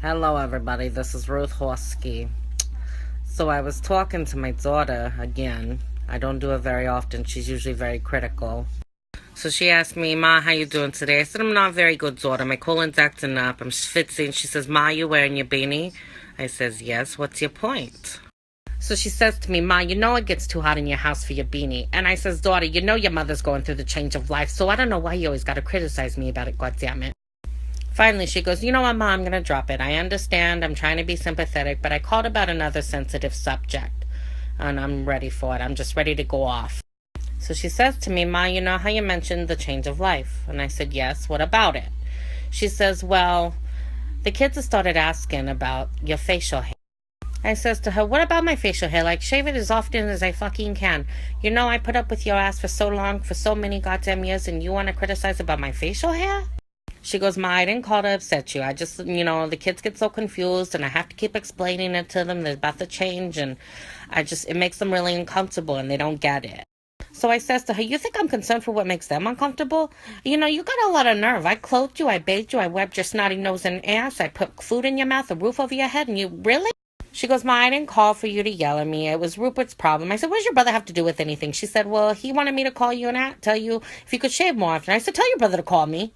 Hello, everybody. This is Ruth Horsky. So I was talking to my daughter again. I don't do it very often. She's usually very critical. So she asked me, Ma, how you doing today? I said, I'm not very good, daughter. My colon's acting up. I'm schwitzing. She says, Ma, you wearing your beanie? I says, yes. What's your point? So she says to me, Ma, you know it gets too hot in your house for your beanie. And I says, daughter, you know your mother's going through the change of life, so I don't know why you always got to criticize me about it, goddammit. Finally, she goes, you know what, Ma, I'm going to drop it. I understand. I'm trying to be sympathetic, but I called about another sensitive subject, and I'm ready for it. I'm just ready to go off. So she says to me, Ma, you know how you mentioned the change of life? And I said, yes, what about it? She says, well, the kids have started asking about your facial hair. I says to her, what about my facial hair? Like, shave it as often as I fucking can. You know, I put up with your ass for so long, for so many goddamn years, and you want to criticize about my facial hair? She goes, Ma, I didn't call to upset you. I just, the kids get so confused and I have to keep explaining it to them. They're about to change and it makes them really uncomfortable and they don't get it. So I says to her, you think I'm concerned for what makes them uncomfortable? You got a lot of nerve. I clothed you, I bathed you, I wiped your snotty nose and ass, I put food in your mouth, a roof over your head, and you really? She goes, Ma, I didn't call for you to yell at me. It was Rupert's problem. I said, what does your brother have to do with anything? She said, well, he wanted me to call you and tell you if you could shave more often. I said, tell your brother to call me.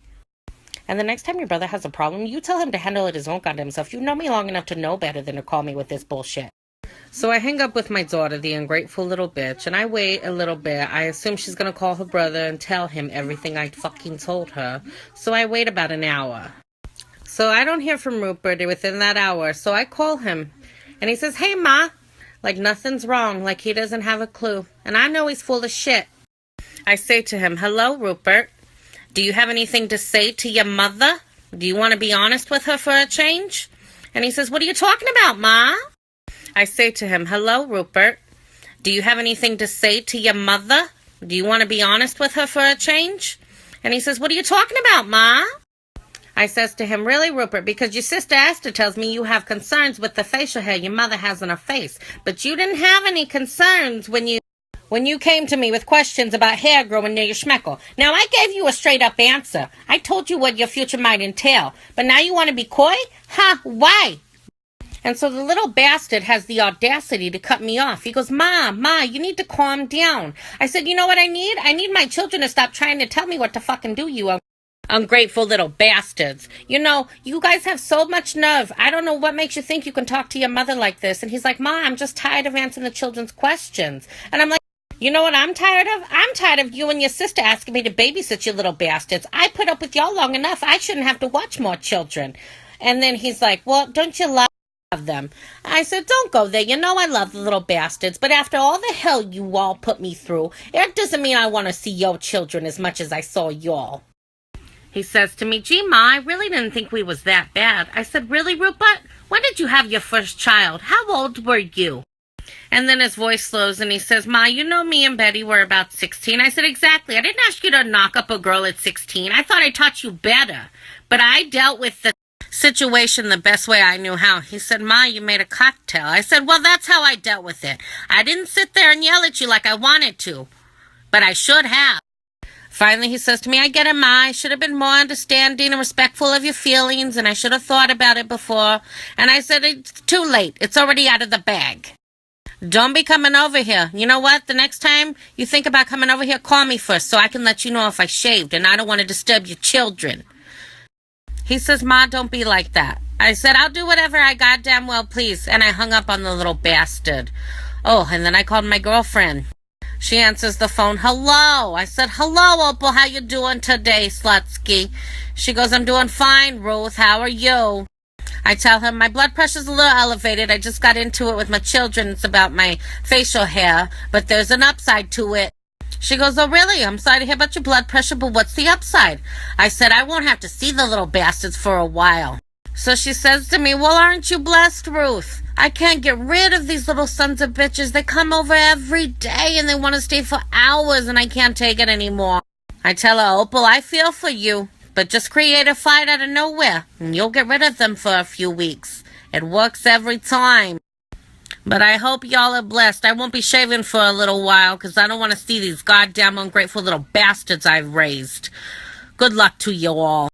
And the next time your brother has a problem, you tell him to handle it his own goddamn self. You know me long enough to know better than to call me with this bullshit. So I hang up with my daughter, the ungrateful little bitch, and I wait a little bit. I assume she's going to call her brother and tell him everything I fucking told her. So I wait about an hour. So I don't hear from Rupert within that hour. So I call him, and he says, hey, Ma. Like nothing's wrong, like he doesn't have a clue. And I know he's full of shit. I say to him, hello, Rupert. Do you have anything to say to your mother? Do you want to be honest with her for a change? And he says, what are you talking about, Ma? I say to him, hello, Rupert. Do you have anything to say to your mother? Do you want to be honest with her for a change? And he says, what are you talking about, Ma? I says to him, really, Rupert, because your sister Esther tells me you have concerns with the facial hair your mother has on her face. But you didn't have any concerns when you came to me with questions about hair growing near your schmeckle. Now, I gave you a straight-up answer. I told you what your future might entail. But now you want to be coy? Why? And so the little bastard has the audacity to cut me off. He goes, Ma, you need to calm down. I said, you know what I need? I need my children to stop trying to tell me what to fucking do, you ungrateful little bastards. You guys have so much nerve. I don't know what makes you think you can talk to your mother like this. And he's like, Ma, I'm just tired of answering the children's questions. And I'm like, you know what I'm tired of? I'm tired of you and your sister asking me to babysit you little bastards. I put up with y'all long enough. I shouldn't have to watch more children. And then he's like, well, don't you love them? I said, don't go there. You know I love the little bastards. But after all the hell you all put me through, it doesn't mean I want to see your children as much as I saw y'all. He says to me, gee, Ma, I really didn't think we was that bad. I said, really, Rupert? When did you have your first child? How old were you? And then his voice slows and he says, Ma, you know me and Betty were about 16. I said, exactly. I didn't ask you to knock up a girl at 16. I thought I taught you better. But I dealt with the situation the best way I knew how. He said, Ma, you made a cocktail. I said, well, that's how I dealt with it. I didn't sit there and yell at you like I wanted to. But I should have. Finally, he says to me, I get it, Ma. I should have been more understanding and respectful of your feelings, and I should have thought about it before. And I said, it's too late. It's already out of the bag. Don't be coming over here. You know what? The next time you think about coming over here, call me first so I can let you know if I shaved, and I don't want to disturb your children. He says, Ma, don't be like that. I said, I'll do whatever I goddamn well please, and I hung up on the little bastard. Oh, and then I called my girlfriend. She answers the phone, hello. I said, hello, Opal, how you doing today, Slutsky? She goes, I'm doing fine, Ruth. How are you? I tell her, my blood pressure's a little elevated. I just got into it with my children. It's about my facial hair, but there's an upside to it. She goes, oh, really? I'm sorry to hear about your blood pressure, but what's the upside? I said, I won't have to see the little bastards for a while. So she says to me, well, aren't you blessed, Ruth? I can't get rid of these little sons of bitches. They come over every day and they want to stay for hours and I can't take it anymore. I tell her, Opal, I feel for you, but just create a fight out of nowhere and you'll get rid of them for a few weeks. It works every time. But I hope y'all are blessed. I won't be shaving for a little while because I don't want to see these goddamn ungrateful little bastards I've raised. Good luck to you all.